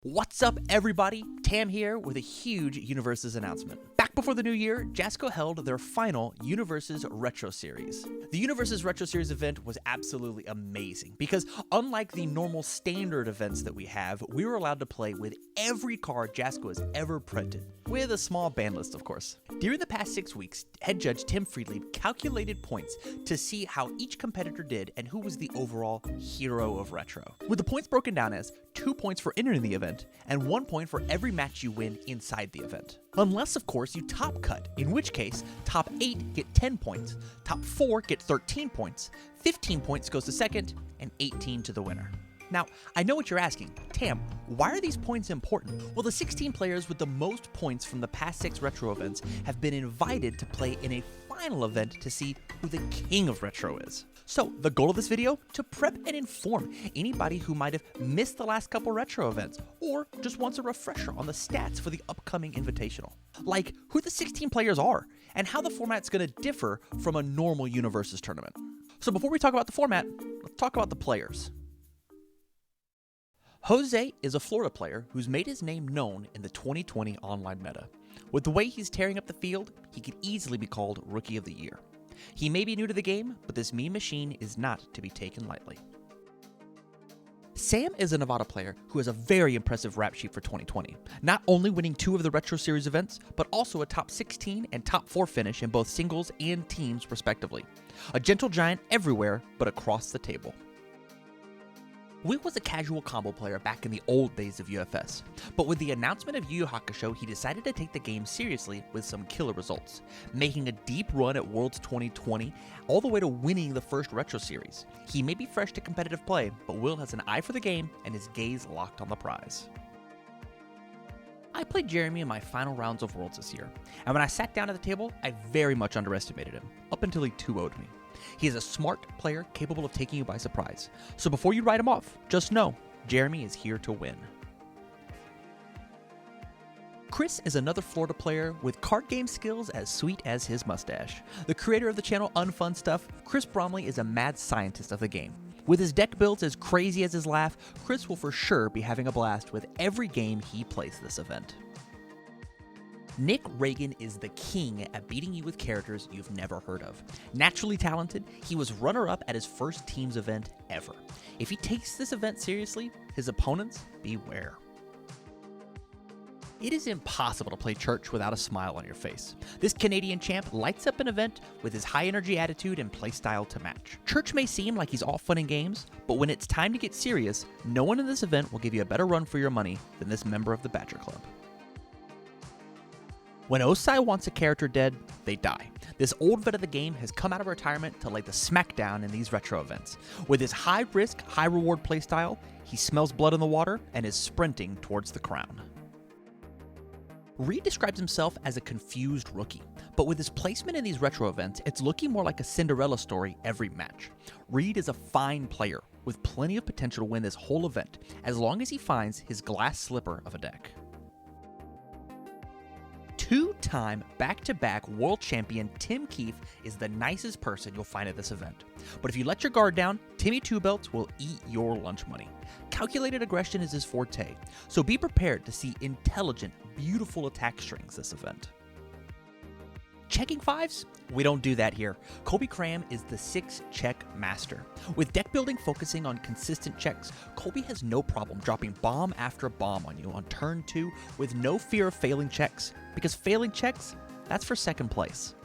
What's up, everybody? Tam here with a huge UniVersus announcement. Back before the new year, Jasco held their final UniVersus Retro Series. The UniVersus Retro Series event was absolutely amazing because unlike the normal standard events that we have, we were allowed to play with every card Jasco has ever printed, with a small ban list, of course. During the past 6 weeks, head judge Tim Friedlieb calculated points to see how each competitor did and who was the overall hero of Retro. With the points broken down as 2 points for entering the event, and 1 point for every match you win inside the event. Unless, of course, you top cut, in which case, top 8 get 10 points, top 4 get 13 points, 15 points goes to second, and 18 to the winner. Now, I know what you're asking, Tam, why are these points important? Well, the 16 players with the most points from the past 6 Retro events have been invited to play in a final event to see who the king of Retro is. So, the goal of this video? To prep and inform anybody who might have missed the last couple Retro events, or just wants a refresher on the stats for the upcoming Invitational. Like, who the 16 players are, and how the format's gonna differ from a normal UniVersus tournament. So before we talk about the format, let's talk about the players. Jose is a Florida player who's made his name known in the 2020 online meta. With the way he's tearing up the field, he could easily be called Rookie of the Year. He may be new to the game, but this meme machine is not to be taken lightly. Sam is a Nevada player who has a very impressive rap sheet for 2020, not only winning 2 of the Retro Series events, but also a top 16 and top 4 finish in both singles and teams respectively. A gentle giant everywhere, but across the table. Will was a casual combo player back in the old days of UFS, but with the announcement of Yu Yu Hakusho, he decided to take the game seriously with some killer results, making a deep run at Worlds 2020 all the way to winning the first Retro Series. He may be fresh to competitive play, but Will has an eye for the game and his gaze locked on the prize. I played Jeremy in my final rounds of Worlds this year, and when I sat down at the table, I very much underestimated him, up until he 2-0'd me. He is a smart player capable of taking you by surprise, so before you write him off, just know, Jeremy is here to win. Chris is another Florida player with card game skills as sweet as his mustache. The creator of the channel Unfun Stuff, Chris Bromley is a mad scientist of the game. With his deck builds as crazy as his laugh, Chris will for sure be having a blast with every game he plays this event. Nick Reagan is the king at beating you with characters you've never heard of. Naturally talented, he was runner-up at his first team's event ever. If he takes this event seriously, his opponents beware. It is impossible to play Church without a smile on your face. This Canadian champ lights up an event with his high-energy attitude and playstyle to match. Church may seem like he's all fun and games, but when it's time to get serious, no one in this event will give you a better run for your money than this member of the Badger Club. When Osai wants a character dead, they die. This old vet of the game has come out of retirement to lay the smackdown in these Retro events. With his high-risk, high-reward playstyle, he smells blood in the water and is sprinting towards the crown. Reed describes himself as a confused rookie, but with his placement in these Retro events, it's looking more like a Cinderella story every match. Reed is a fine player with plenty of potential to win this whole event, as long as he finds his glass slipper of a deck. 2-time back-to-back world champion Tim Keefe is the nicest person you'll find at this event. But if you let your guard down, Timmy Two Belts will eat your lunch money. Calculated aggression is his forte, so be prepared to see intelligent, beautiful attack strings this event. Checking 5s? We don't do that here. Kobe Cram is the 6-check master. With deck building focusing on consistent checks, Kobe has no problem dropping bomb after bomb on you on turn 2 with no fear of failing checks, because failing checks, that's for second place.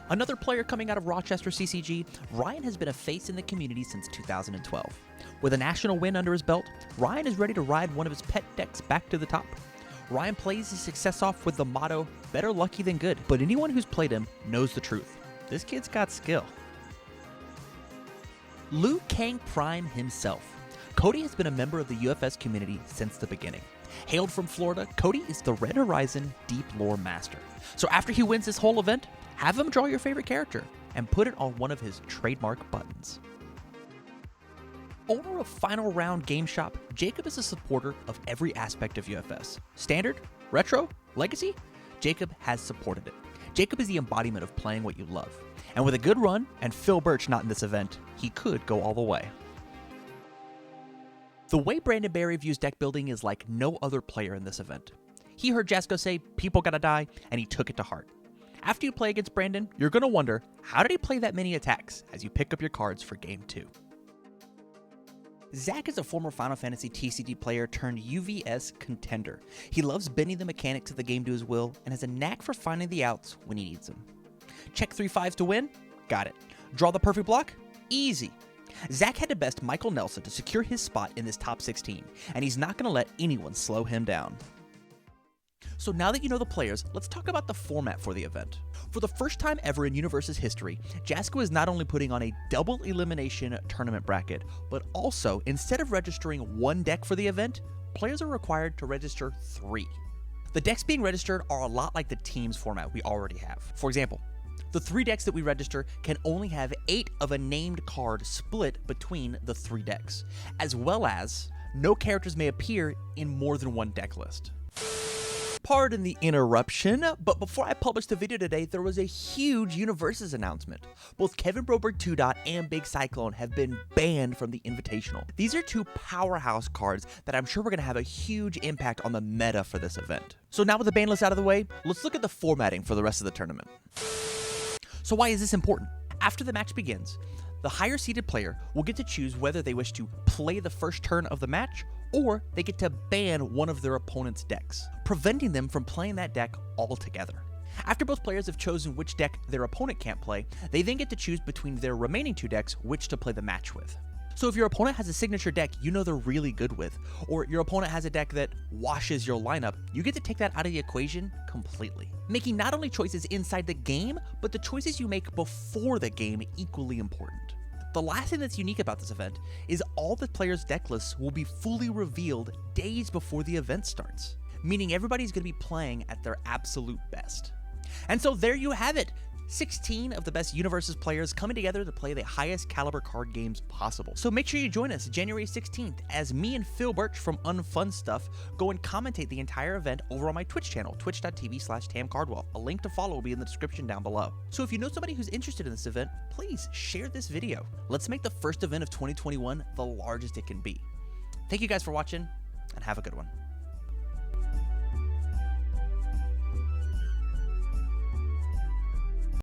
Another player coming out of Rochester CCG, Ryan has been a face in the community since 2012. With a national win under his belt, Ryan is ready to ride one of his pet decks back to the top. Ryan plays his success off with the motto, better lucky than good, but anyone who's played him knows the truth. This kid's got skill. Liu Kang Prime himself. Cody has been a member of the UFS community since the beginning. Hailed from Florida, Cody is the Red Horizon deep lore master. So after he wins this whole event, have him draw your favorite character and put it on one of his trademark buttons. Owner of Final Round Game Shop, Jacob is a supporter of every aspect of UFS. Standard, Retro, Legacy, Jacob has supported it. Jacob is the embodiment of playing what you love. And with a good run, and Phil Birch not in this event, he could go all the way. The way Brandon Berry views deck building is like no other player in this event. He heard Jasco say, "People gotta die," and he took it to heart. After you play against Brandon, you're gonna wonder, how did he play that many attacks as you pick up your cards for Game 2? Zach is a former Final Fantasy TCG player turned UVS contender. He loves bending the mechanics of the game to his will and has a knack for finding the outs when he needs them. Check 3 5s to win? Got it. Draw the perfect block? Easy. Zach had to best Michael Nelson to secure his spot in this top 16, and he's not going to let anyone slow him down. So now that you know the players, let's talk about the format for the event. For the first time ever in UniVersus history, Jasco is not only putting on a double elimination tournament bracket, but also, instead of registering 1 deck for the event, players are required to register 3. The decks being registered are a lot like the teams format we already have. For example, the 3 decks that we register can only have 8 of a named card split between the 3 decks, as well as no characters may appear in more than 1 deck list. Pardon the interruption, but before I published the video today, there was a huge UniVersus announcement. Both Kevin Broberg 2. And Big Cyclone have been banned from the Invitational. These are 2 powerhouse cards that I'm sure we're going to have a huge impact on the meta for this event. So now with the ban list out of the way, let's look at the formatting for the rest of the tournament. So why is this important? After the match begins, the higher seeded player will get to choose whether they wish to play the first turn of the match, or they get to ban one of their opponent's decks, preventing them from playing that deck altogether. After both players have chosen which deck their opponent can't play, they then get to choose between their remaining 2 decks which to play the match with. So if your opponent has a signature deck you know they're really good with, or your opponent has a deck that washes your lineup, you get to take that out of the equation completely, making not only choices inside the game, but the choices you make before the game equally important. The last thing that's unique about this event is all the players' deck lists will be fully revealed days before the event starts, meaning everybody's going to be playing at their absolute best. And so there you have it. 16 of the best UniVersus players coming together to play the highest caliber card games possible. So make sure you join us January 16th as me and Phil Birch from Unfun Stuff go and commentate the entire event over on my Twitch channel, twitch.tv/TamCardwell. A link to follow will be in the description down below. So if you know somebody who's interested in this event, please share this video. Let's make the first event of 2021 the largest it can be. Thank you guys for watching, and have a good one.